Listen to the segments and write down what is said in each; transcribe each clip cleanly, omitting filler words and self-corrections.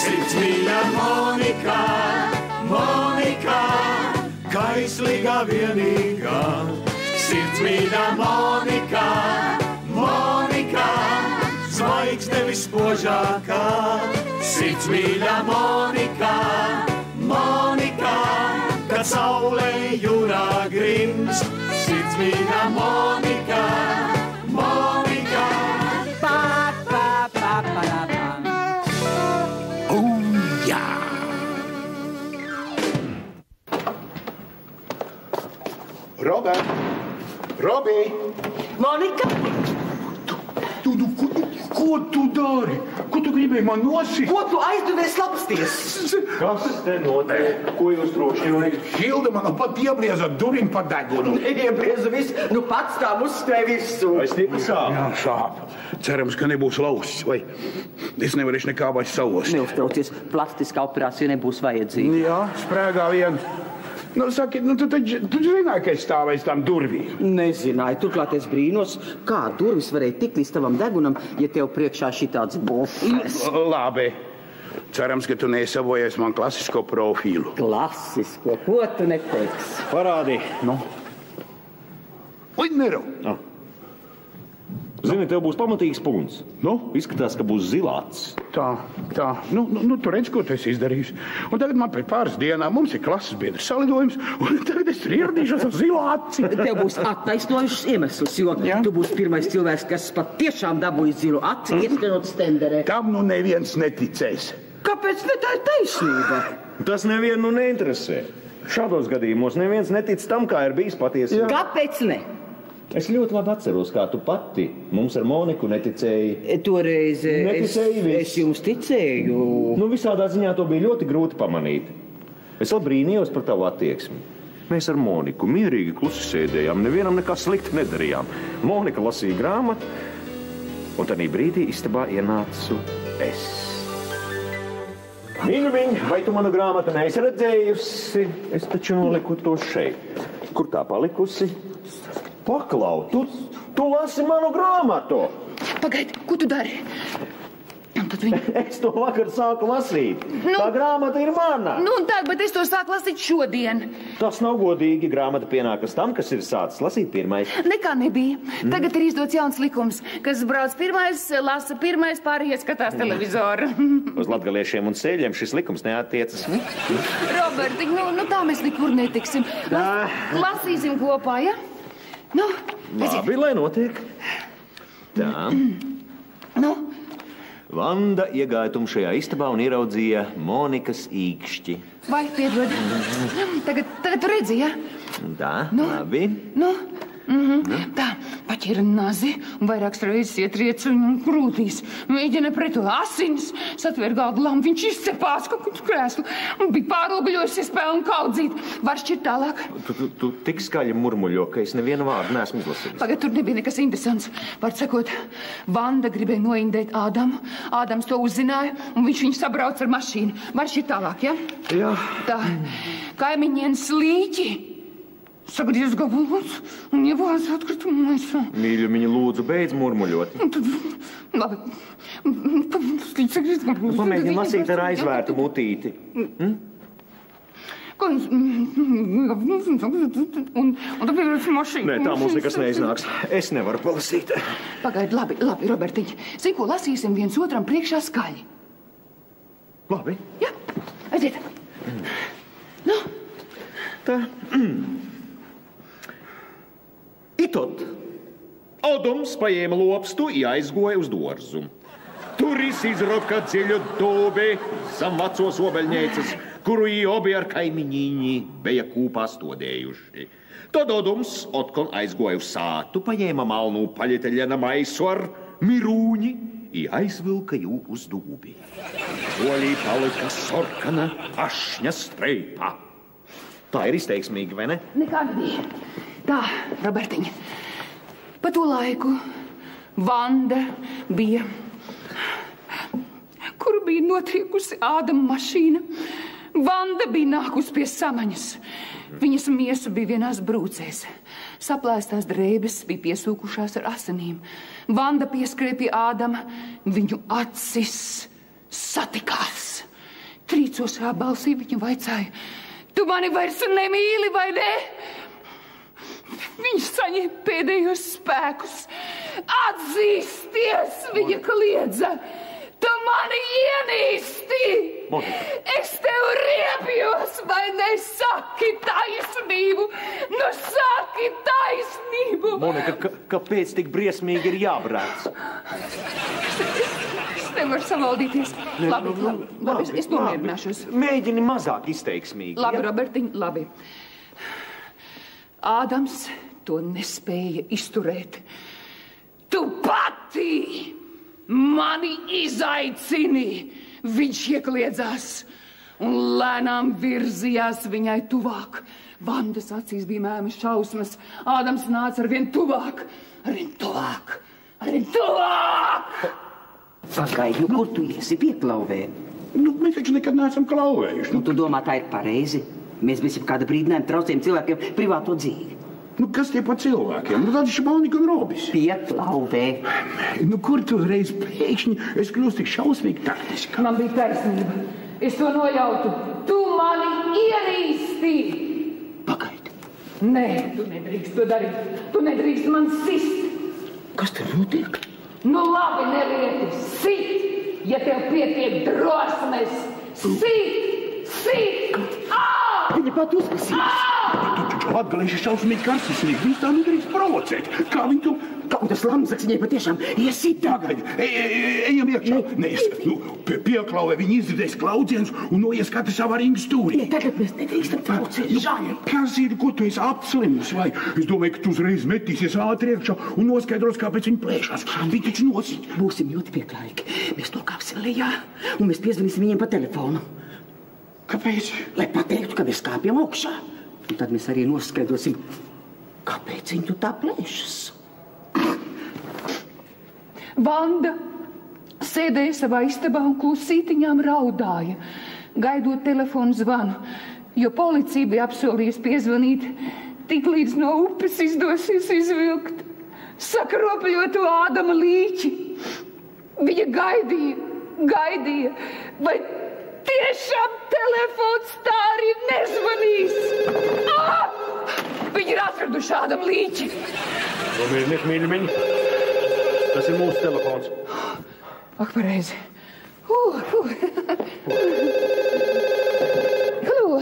Sirdsmīļa Monika, Monika, kaislīgā vienīgā. Sirdsmīļa Monika, Monika, zvaigzne vispožākā. Sirdsmīļa Monika, Monika, kad saulē jūrā grimst. Sirdsmīļa Monika, Monika. Jā! Robi! Monika? Ko tu dari? Ko tu gribēji man nosīt? Ko tu aizdevies slapsties? Kas te notiek? Ko jūs drošinājāt? Hilda man pat ieblieza durvīm pa degunu. Iebrieza viss, nu pats tā uzskrēja visu. Vai stīpa sāp? Jā, sāp. Cerams, ka nebūs lausis, vai es nevarēšu nekā vairs savos. Neuztraucies, plastiska operācija nebūs vajadzīga. Jā, sprēgā vien. Nu, saki, tu zināji, ka es stāvu aiz tām durvīm? Nezināju, turklāt es brīnos, kā durvis varēja tikt līdz tavam degunam, ja tev priekšā šitāds bufers. Labi. Cerams, ka tu neesavojies man klasisko profilu. Klasisko? Ko tu neteiksi? Parādi. Nu? Ui, neru. Zini, tev būs pamatīgs punkts. Nu? Izskatās, ka būs zilāts. Tā. Nu, tu redz, ko tu esi izdarījis. Un tagad man pēc pāris dienām mums ir klases biedrs salidojums, un tagad es ieradīšos ar zilu aci. Tev būs attaisnojušas iemesls, jo tu būsi pirmais cilvēks, kas pat tiešām dabūja zilu aci, ieskanot stenderē. Tam nu neviens neticēs. Kāpēc ne tā ir taisnība? Tas nevienu neinteresē. Šādos gadījumos neviens netic tam, kā ir bijis patiesībā. Kāpēc ne? Es ļoti labi atceros, kā tu pati mums ar Moniku neticēji. Toreiz es jums ticēju. Nu, visādā ziņā to bija ļoti grūti pamanīt. Es vēl brīnījos par tavu attieksmi. Mēs ar Moniku mierīgi klusi sēdējām, nevienam nekā slikti nedarījām. Monika lasīja grāmatu, un tādā brīdī istabā ienācu es. Mīļumiņ, vai tu manu grāmatu neesi redzējusi? Es taču noliku to šeit. Kur tā palikusi? Paklau, tu lasi manu grāmatu! Pagaidi, ko tu dari? Es to vakar sāku lasīt. Tā grāmata ir mana. Nu, tā, bet es to sāku lasīt šodien. Tas nav godīgi. Grāmata pienākas tam, kas ir sācis lasīt pirmais. Nekā nebija. Tagad ir izdots jauns likums, kas brauc pirmais, lasa pirmais, pārējie skatās televizoru. Uz latgaliešiem un sēļiem šis likums neattiecas. Roberti, nu tā mēs nekur netiksim. Lasīsim kopā, ja? Nu, labi, lai notiek. Tā. Nu. Vanda iegāja tumšajā istabā un ieraudzīja Monikas īkšķi. Vai, piedod. Tagad tu redzi, ja? Tā, labi. Nu. Tā, paķira nazi un vairākas reizes ietriec krūtīs. Mēģina pret to asinis, satver galdu lampu, viņš izcepās kaut krēslu un bija pārobeļojusies pelnu kaudzīt. Var šķirt tālāk. Tu tik skaļi murmuļo, ka es nevienu vārdu neesmu izlasījis. Pagad, tur nebija nekas interesants. Var sakot, Vanda gribēja noindēt Ādamu. Ādams to uzzināja un viņš viņu sabrauc ar mašīnu. Var šķirt tālāk, ja? Jā. Tā, kaimiņien slīķi. Sagriez gabalus un ievāz atkritumu maisā. Mīļumiņa, lūdzu, beidz murmuļot. Labi. Pamēģini lasīt ar aizvērtu mutīti. Un tad pievienojas mašīna. Nē, tā mums nekas neiznāks. Es nevaru palasīt. Pagaidi, labi, Robertiņ. Zini, ko lasīsim viens otram priekšā skaļi? Labi. Jā, aiziet. Nu? Tā. Itot. Odums paēma lopstu i aizgoja uz dārzu. Turis izroka dziļu dūbi zam vecos obeļņēcas, kuru i obi ar kaimiņīņi bija kūpā stodējuši. Tad Odums otkon aizgoja uz sātu, paēma malnū paļeteļena maisu ar mirūņi i aizvilka jū uz dūbi. Solī palika sorkana ašņa streipa. Tā ir izteiksmīgi, vai ne? Nekā nebija. Tā, Robertiņa, pa to laiku Vanda bija, kuru bija notriekusi Ādama mašīna. Vanda bija nākusi pie samaņas. Viņas miesa bija vienās brūcēs. Saplēstās drēbes bija piesūkušās ar asinīm. Vanda pieskrēja pie Ādama, viņu acis satikās. trīcošā balsī viņa vaicāja, tu mani vairs nemīli, vai ne? Viņš saņēma pēdējos spēkus. Atzīsties, viņa kliedza. Tu mani ienīsti! Es tev riebjos, vai nesaki taisnību? Nu saki taisnību! Monika, kāpēc tik briesmīgi ir jābrēc? Es nevaru savaldīties. Labi, es nomierināšos. Mēģini mazāk izteiksmīgi. Labi, Robertiņ, labi. Ādams to nespēja izturēt. Tu pati mani izaicini! Viņš iekliedzās un lēnām virzījās viņai tuvāk. Vandas acīs bija mēmas šausmas. Ādams nāca arvien tuvāk, arvien tuvāk, arvien tuvāk! Pagaidi, kur tu iesi pieklauvē? Mēs taču nekad neesam klauvējuši. Tu domā, tā ir pareizi? Mēs visam kāda brīdinājuma traucējam cilvēkiem privāto dzīvi. Kas tie pa cilvēkiem? Tādi Monika un Robis. Pieklauvē. Kur tu reiz pēkšņi es kļūstu tik šausmīgi taktiski? Man bija taisnība. Es to nojautu. Tu mani ienīsti! Pagaidi. Nē, tu nedrīkst to darīt. Tu nedrīkst man sist. Kas tev notiek? Nu labi, nelieti. Sit, ja tev pietiek drosmes. Sit! Viņa pat uzkasīs. Atgalīši šausmīgi karsisnīgi. Viņš tā nedrīkst provocēt. Kā viņi tu... Kaut tas lamsaks viņai patiešām iesita. Pagaidi, ejam iekšā. Nē, pieklauvē viņi izdzirdēs klaudzienus un noies katru savā ringa stūrī. Tagad mēs nedrīkstam traucēt. Kas ir, ko tu esi apslims, vai? Es domāju, ka tu uzreiz metīsies ātri iekšā un noskaidros, kāpēc viņi plēšās. Viņi taču nosīt. Būsim ļoti pieklājīgi. Mēs nokāpsim lejā un mēs piezvanīsim viņiem pa telefonu. Kāpēc? Lai pateiktu, ka mēs kāpjam augšā. Un tad mēs arī noskaidrosim, kāpēc viņi tu tā plēšas. Vanda sēdēja savā istabā un klusītiņām raudāja, gaidot telefonu zvanu, jo policija bija apsolījusi piezvanīt, tik līdz no upes izdosies izvilkt sakropļotu Ādama līķi. Viņa gaidīja, vai tiešām telefons tā arī nezvanīs. Viņi ir atraduši Ādama līķi. Nomierinies, mīļumiņi. Tas ir mūsu telefons. Ak, pareizi. Halo.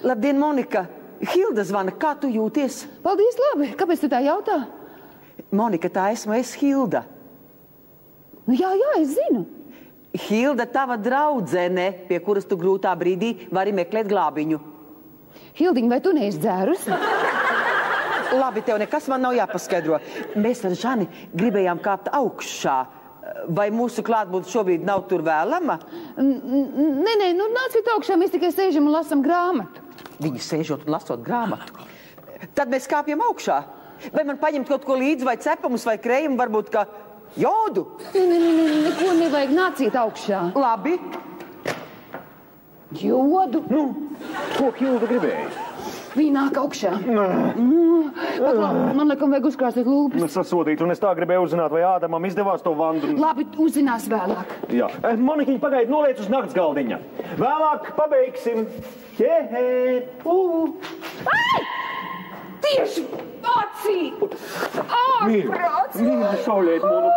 Labdien, Monika. Hilda zvana. Kā tu jūties? Paldies, labi. Kāpēc tu tā jautā? Monika, tā esmu es, Hilda. Nu, jā, es zinu. Hilda, tava draudzene, pie kuras tu grūtā brīdī vari meklēt glābiņu. Hildiņ, vai tu neesi dzērus? Labi, tev nekas man nav jāpaskaidro. Mēs ar Žani gribējām kāpt augšā. Vai mūsu klātbūt šobrīd nav tur vēlama? Nē, nāciet augšā, mēs tikai sēžam un lasam grāmatu. Viņi sēžot un lasot grāmatu. Tad mēs kāpjam augšā. Vai man paņemt kaut ko līdzi, vai cepumus, vai krējumu, varbūt kā jodu? Neko nevajag, nāciet augšā. Labi. Jodu? Ko Hilda gribēja? Viņa nāk augšā. Man laikam vajag uzkrāstīt lūpas. Sasodīt, un es tā gribēju uzzināt, vai Ādamam izdevās to vandu. Labi, uzzinās vēlāk. Jā. Monikiņa, pagaidi, noliec uz nakts galdiņa. Vēlāk pabeigsim. Tieši acī! Ārprāts! Mīļa, saulēt, Monu,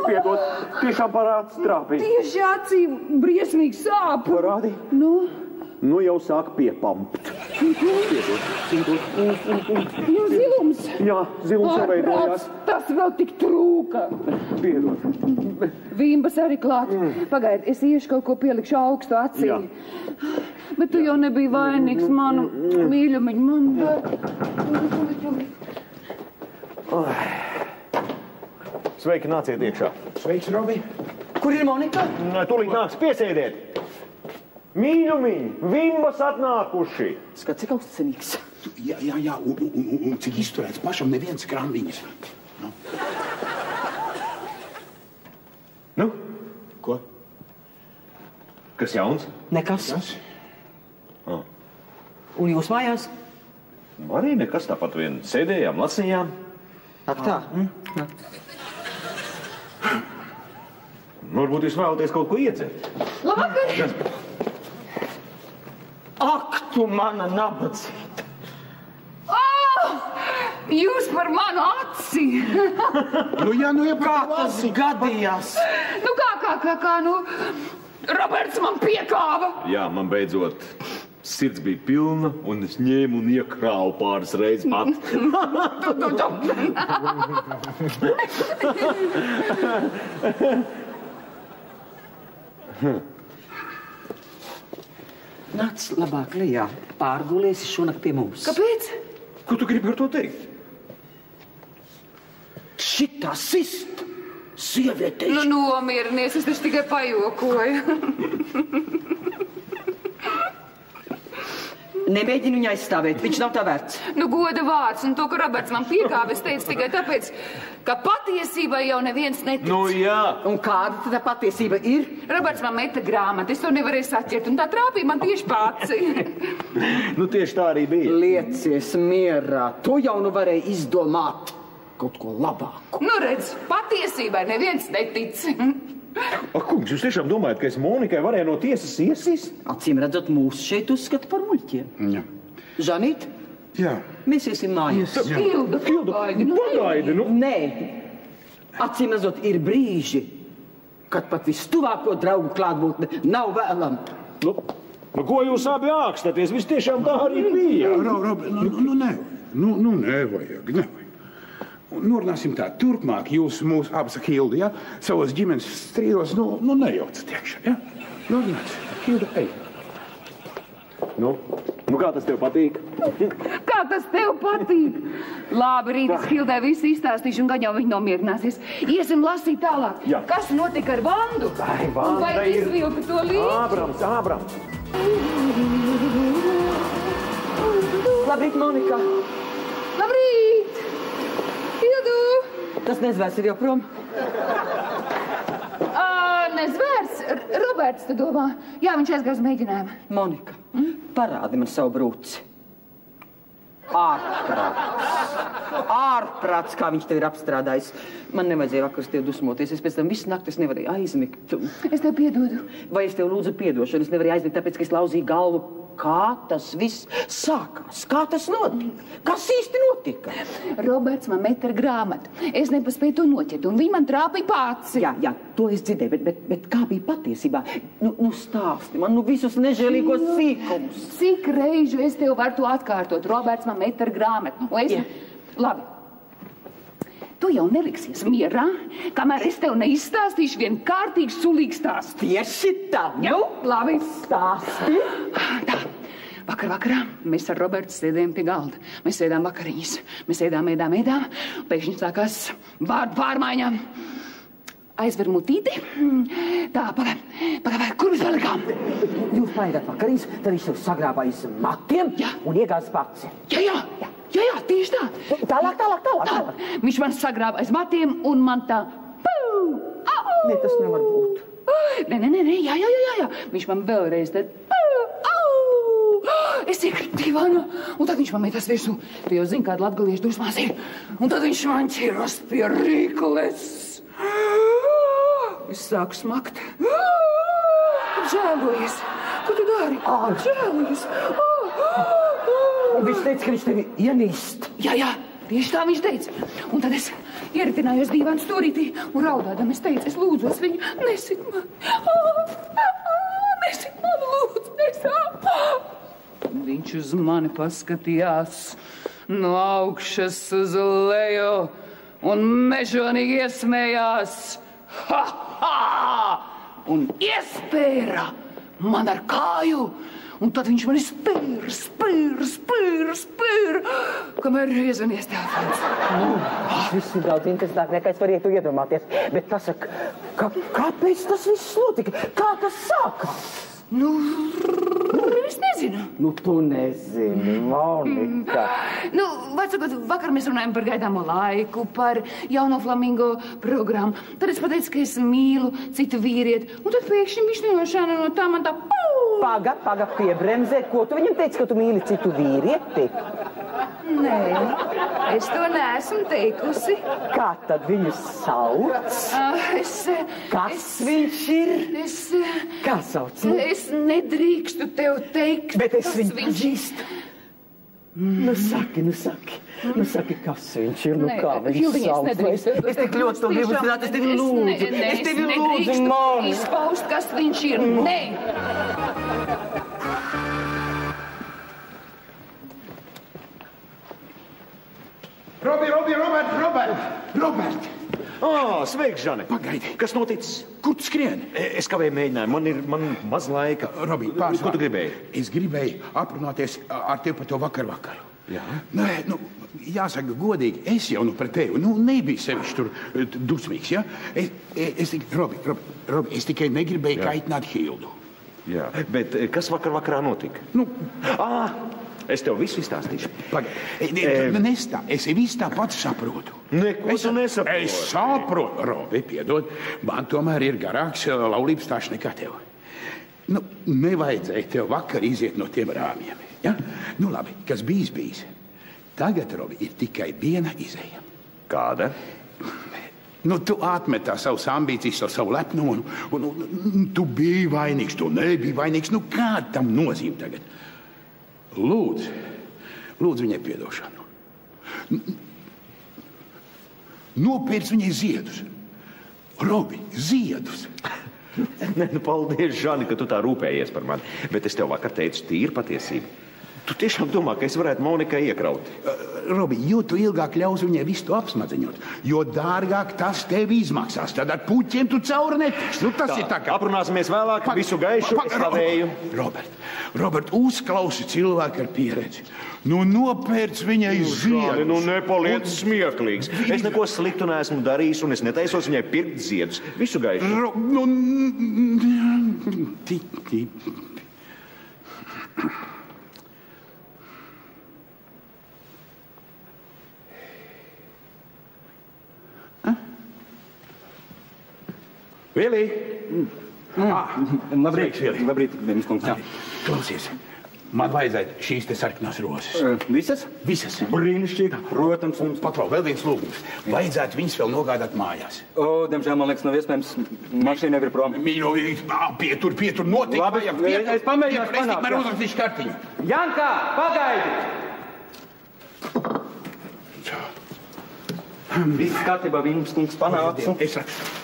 piedod. Tiešām parāds trāpīt. Tieši acī briesmīgi sāp. Parādi? Nu jau sāk piepampt. Zilums. Jā, zilums saveidojās. Tas vēl tik trūka. Piedod. Vīmbas arī klāt. Pagaidi, es iešu kaut ko pielikšu augstu acī. Jā. Bet tu jau nebija vainīgs, manu mīļumiņu, man. Sveiki, nāciet iekšā. Sveiks, Robi. Kur ir Monika? Tūlīt nāks, piesēdiet. Mīļumiņi, Vimbas atnākuši. Skat, cik augstcenīgs. Jā, un cik izturēts pašam neviens krandiņas. Nu? Ko? Kas jauns? Nekas. Un jūs mājās? Arī nekas, tāpat vien sēdējām, lasījām. Ak tā. Varbūt jūs vēlaties kaut ko iedzert. Labvakar! tu mana nabadzība. Jūs par manu aci. Kā tas gadījās? Roberts man piekāva. Jā, man beidzot sirds bija pilna, un es ņēmu un iekrāvu pāris reizes pat. Nāc labāk lejā, pārguliesi šonakt pie mums. Kāpēc? Ko tu gribi ar to teikt? Šitā sist! Sieviete! Nomierinies, es taču tikai pajokoju. Nemēģinu viņu aizstāvēt, viņš nav tā vērts. Goda vārds, un to, ka Roberts man piekāva, es teicu tikai tāpēc, ka patiesībai jau neviens netic. Jā. Un kāda tā patiesība ir? Roberts man meta grāmatu, es to nevarēju saķert, un tā trāpīja man tieši pāci. Tieši tā arī bija. Liecies mierā, tu jau varēji izdomāt kaut ko labāku. Redz, patiesībai neviens netic. Kungs, jūs tiešām domājat, ka es Monikai varēju no tiesas iesist? Acīm redzot, mūs šeit uzskata par muļķiem. Jā. Žanīt, Jā. mēs iesim mājās. Hilda, Pagaidi, Nē, acīm redzot, ir brīži, kad pat vistuvāko draugu klātbūtne nav vēlama. Ko jūs abi ākstaties? Viss tiešām tā arī bija. Nevajag. Norunāsim tā, turpmāk jūs mūs abas Hilda, ja? Savos ģimenes strīdos, nejaucat iekšā, ja? Norunāsim, Hilda, ej. Kā tas tev patīk? Kā tas tev patīk? Labi, rīt es Hildai visu izstāstīšu un gan jau viņa nomierināsies. Iesim lasīt tālāk. Jā. Kas notika ar Vandu? Un vai izvilka to līdzi? Ābrams. Labrīt, Monika. Labrīt! Hildu! Tas nezvērs ir joprojām. Nezvērs? Roberts, tu domā? Jā, viņš aizgāja uz mēģinājumu. Monika, parādi man savu brūci. Ārprāts, kā viņš tev ir apstrādājis. Man nevajadzēja vakars tev dusmoties. Es pēc tam visu nakti nevarēju aizmigt. Es tev piedodu. Vai es tev lūdzu piedošanu? Es nevarēju aizmigt, tāpēc, ka es lauzīju galvu. Kā tas viss sākās? Kā tas notika? Kas īsti notika? Roberts man met ar grāmatu. Es nepaspēju to noķert, un viņi man trāpīja pāci. Jā, to es dzirdēju, bet kā bija patiesībā? Stāsti man visus nežēlīgos sīkumus. Cik reižu es tev varu to atkārtot? Roberts man met ar grāmatu. Labi. Tu jau neliksies mierā, kamēr es tev neizstāstīšu vien kārtīgi sulīgu stāstu. Tieši tā. Labi. Stāsti. Tā. Vakarā mēs ar Robertu sēdējām pie galda. Mēs ēdām vakariņas. Mēs ēdām. Pēkšņi sākās vārdu pārmaiņām. Aizver mutīti. Tā, pagaid, kur mēs palikām? Jūs paēdāt vakariņas, tad viņš tev sagrābā aiz matiem un iegāz paci. Jā, tieši tā. Tālāk. Viņš man sagrāba aiz matiem un man tā... Nē, tas nevar būt. Nē, jā. Viņš man vēlreiz tad... Es iekritu divānu, un tad viņš man metās virsū. Tu jau zini, kāda latgaliešu dusmās ir. Un tad viņš man ķeras pie rīkles. Es sāku smakt. Žēlojies. Ko tu dari? Žēlojies. Un viņš teica, ka viņš tevi ienīst. Jā, tieši tā viņš teica. Un tad es ieritinājos dīvānu stūrītī un raudādam es teicu, es lūdzos viņu, nesit man. Nesit man, lūdzu, nesit. Viņš uz mani paskatījās no augšas uz leju un mežonīgi iesmējās. Un iespēra man ar kāju. Un tad viņš mani spīr, kamēr iezvanies telefons. Viss ir daudz interesantāk, nekā es varētu iedomāties. Bet tas, kāpēc tas viss notika? Kā tas sākās? Es nezinu. Tu nezini, Monika. Vecākot, vakar mēs runājam par gaidāmo laiku, par jauno Flamingo programmu. Tad es pateicu, ka es mīlu citu vīrieti. Un tad pēkšņi viņš nenošāna no tā man tā... Paga, piebremzē. Ko tu viņam teici, ka tu mīli citu vīrieti? Nē, es to neesmu teikusi. Kā tad viņu sauc? Kas viņš ir? Kā sauc? Nu? Es nedrīkstu tev teikt, Bet es kas viņu viņš... pazīstu. Nu saki, kas viņš ir, nu Nē, kā viņš Hildiņa, sauc. Es tik ļoti to gribu zināt, es tevi lūdzu. Es tevi lūdzu, mani. Izpaust, kas viņš ir. Nē. Robert! Sveiks, Žane! Pagaidi! Kas noticis? Kur tu skrien? Es kavēju mēģinājumu, man maz laika. Robi, Ko tu gribēji? Es gribēju aprunāties ar tevi par to vakaru. Jā. Nē, jāsaka godīgi, es jau pret tevi, nebiju sevišķi tur dusmīgs, ja? Robi, es tikai negribēju kaitināt Hildu. Jā, bet kas vakarā notika? Es tev visu izstāstīšu. Es visu tā pats saprotu. Neko tu nesaproti. Es saprotu, Robi, piedod, man tomēr ir garāks laulības stāsts nekā tev. Nevajadzēja tev vakar iziet no tiem rāmjiem. Ja? Labi, kas bijis. Tagad, Robi, ir tikai viena izeja. Kāda? Tu atmet tā savas ambīcijas, savu lepnumu, un tu biji vainīgs, tu nebija vainīgs. Kāda tam nozīme tagad? Lūdzu viņai piedošanu. Nopērc viņai ziedus. Robi, ziedus. Paldies, Žani, ka tu tā rūpējies par mani. Bet es tev vakar teicu tīri patiesību. Tu tiešām domā, ka es varētu Monikai iekraut? Robi, jo tu ilgāk ļaus viņai visu to apsmadziņot, jo dārgāk tas tev izmaksās. Tad ar puķiem tu cauri netiksi. Tas ir tā kā... Aprunāsimies vēlāk, visu gaišu, es tavēju. Robert, uzklausi cilvēku ar pieredzi. Nopērc viņai ziedus. Nepaliec smieklīgs. Es neko sliktu neesmu darījis, un es netaisos viņai pirkt ziedus. Visu gaišu. Vili! Labrīt, Vims kungs. Klausies, man vajadzēja šīs te sarkanās rozes. Visas? Visas. Brīnišķīgi, protams. Paklau, vēl viens lūgums. Vajadzētu viņas vēl nogādāt mājās. Diemžēl, man liekas, nav iespējams. Mašīna jau ir prom. Mīļo, pietur, notiek. Labi, es pamēģināšu panākt. Es tikmēr uzrakstīšu kartiņu. Janka, pagaidi! Viss kārtībā, Vims kungs, panācu. Es rakstu.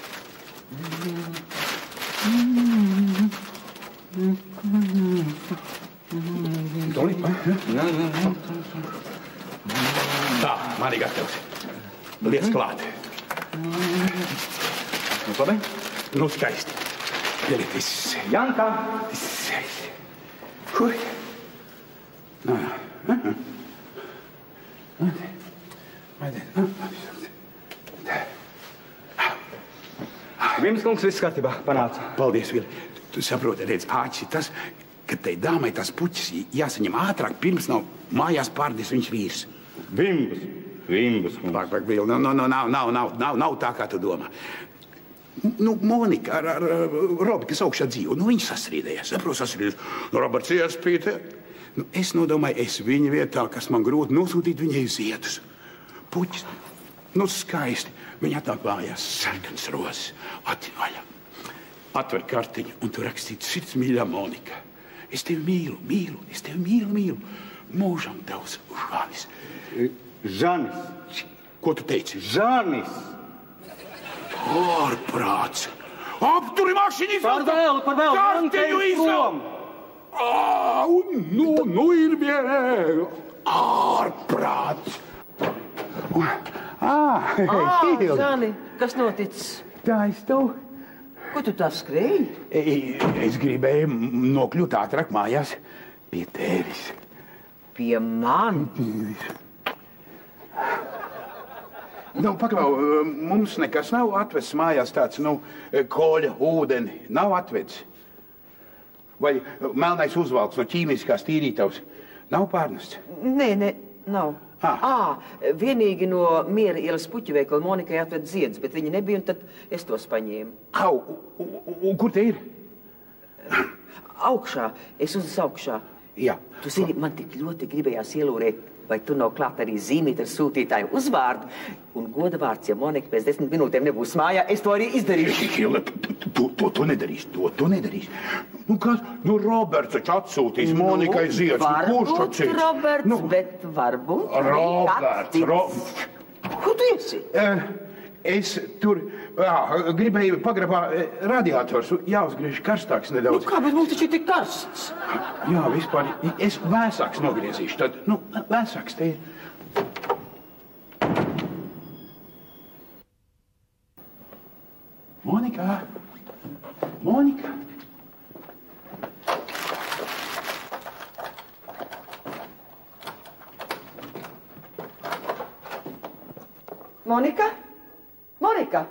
Tā, man ir gatavs. Liec klāt. Labi? Skaisti. Pieliet viss. Janka! Kur? Vims kungs, viss kārtībā, panāca. Paldies, Vili. Tu saproti, redz, āķis ir tas, ka tai dāmai tas puķis jāsaņem ātrāk, pirms nav mājās pārdis viņas vīrs. Vimbus. Pak, Vili, nav tā, kā tu domā. Monika ar Robi, kas augšā dzīvo, viņi sasrīdējās. Roberts iespīte. Es nodomāju, es viņa vietā, kas man grūti nosūtīt viņai ziedus. Puķis, skaisti. Viņa atnāk mājās, sarkans rozes, atvaļā. Atver kartiņu, un tu rakstītu sirds mīļā Monika. Es tevi mīlu, es tevi mīlu. Mūžam tavs Žanis. Žanis. Ko tu teici? Žanis. Ārprāts. Apturi mašīnu izvēl. Par vēl. Kartiņu izvēl. Ir vien. Ārprāts. Žani, kas noticis? Tā es tev. Ko tu tā skrēji? Es gribēju nokļūt ātrāk mājās pie tevis. Pie man? Paklau, mums nekas nav atvests mājās tāds, koļa, ūdeni. Nav atvedis. Vai melnais uzvalks no ķīmiskās tīrītavas nav pārnests? Nē, nav. Vienīgi no Miera ielas puķu veikala Monikai atved ziedus, bet viņa nebija, un tad es tos paņēmu. Un kur te ir? Augšā. Es uzliku augšā. Jā. Tu zini, man tik ļoti gribējās ielūrēt Vai tu nav klāt arī zīmīt ar sūtītāju uzvārdu? Un goda vārds, ja Monika pēc 10 minūtēm nebūs mājā, es to arī izdarīšu. Hilda, to nedarīs, to nedarīs. Nu, kas? Nu, Roberts taču atsūtīs Monikai ziedus. Varbūt Roberts, bet varbūt Roberts. Ko tu esi? Es tur gribēju pagrabā radiators, jāuzgriež karstāks nedaudz. Nu kā, bet mums taču ir tik karsts. Jā, vispār, es vēsāks nogriezīšu tad. Nu, vēsāks te ir. Monika! Monika! Monika? Monika!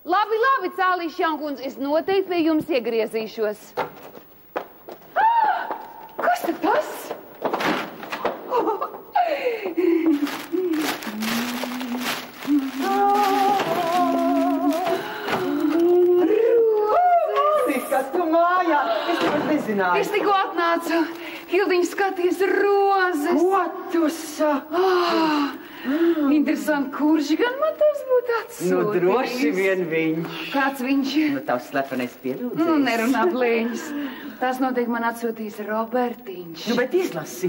Labi, Cālīša Jankundze, es noteikti pie jums iegriezīšos. Kas tad tas? Monika, tu mājā! Es tev nezināju. Es tikko atnācu. Hildiņa, skaties, rozes. Ko tu saki? Interesanti, kurš gan man tas būtu atsūtījis? Nu, droši vien viņš. Kāds viņš? Nu, tavs slepenais pielūdzējs. Nu, nerunā blēņas. Tas noteikti man atsūtīs Robertiņš. Nu, bet izlasi,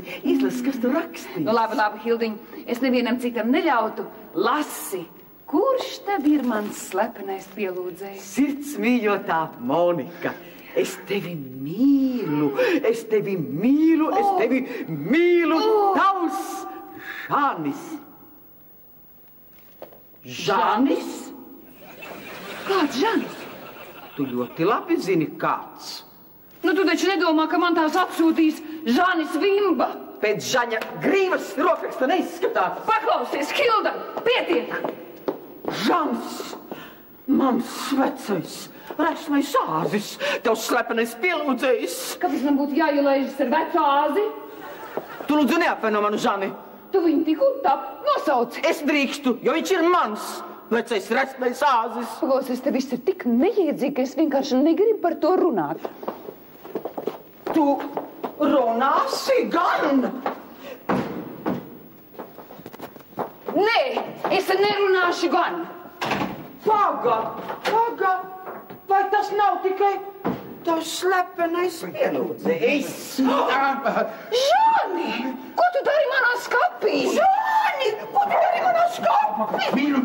kas tu rakstīji. Nu, labi, Hildiņa, es nevienam citam neļautu. Lasi, kurš tev ir mans slepenais pielūdzējs? Sirds mīļotā Monika. Es tevi mīlu. Es tevi mīlu. Tavs Žanis. Žanis? Kāds Žanis? Tu ļoti labi zini, kāds. Nu, tu taču nedomā, ka man tās atsūtīs Žanis Vimba. Pēc Žaņa grīvas rokraksta neizskatās. Paklausies, Hilda, pietiek! Žanis, mans vecais, resnais āzis, tavs slepenais pielūdzējs. Kāpēc man būtu jāielaižas ar vecu āzi? Tu lūdzu neapvaino manu Žani. Tu viņu tik un tā nosauci. Es drīkstu, jo viņš ir mans vecais resnais āzis. Paklausies, te viss ir tik neiedzīgi, ka es vienkārši negribu par to runāt. Tu runāsi gan? Nē, es nerunāšu gan. Paga, vai tas nav tikai tavs slepenais pielūdzējs? Žani, ko tu dari manā skapī? Žani, ko tu dari manā skapī? Mīlu,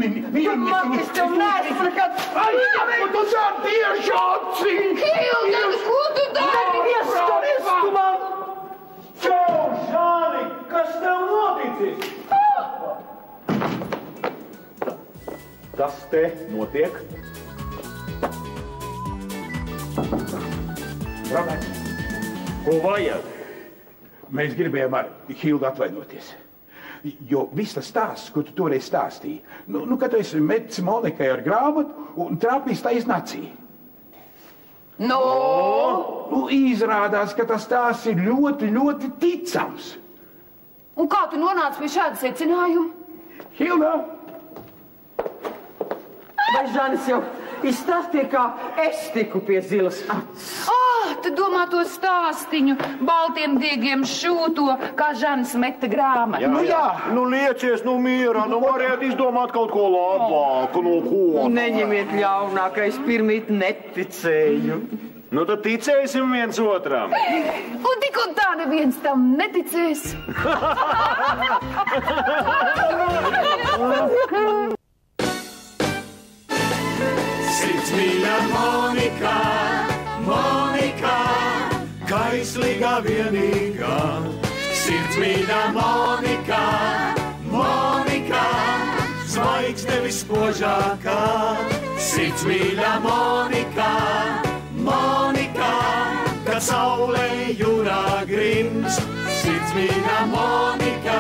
Man, es tev neesmu nekad... ko tu dari tieši acī? Hilda, ko tu dari? Ieskaries tu man! Čau, Žani, kas tev noticis? Kas te notiek? Robert, Ko vajag? mēs gribējām ar Hildu atvainoties. Jo viss tas stāsts, ko tu toreiz stāstīji, ka tu esi metis Monikai ar grāmatu un trāpījis tā iznacī. No! Izrādās, ka tas stāsts ir ļoti, ļoti ticams. Un kā tu nonāci pie šāda secinājuma? Hilda! Vai Žanis jau izstāstīja, kā es tiku pie zilas acis? Tu domā to stāstiņu, baltiem diegiem šūto, kā Žanis meta grāmatu. Nu liecies, mierā, varētu izdomāt kaut ko labāku, ko. Neņemiet ļaunā, ka es pirmīt neticēju. Nu tad ticēsim viens otram. Un tik un tā neviens tam neticēs. Sirds mīļa Monika, Monika, kaislīgā vienīgā. Sirds mīļa Monika, Monika, zvaigzne vispožākā. Sirds mīļa Monika, Monika, kad saulē jūrā grimst. Sirds mīļa Monika,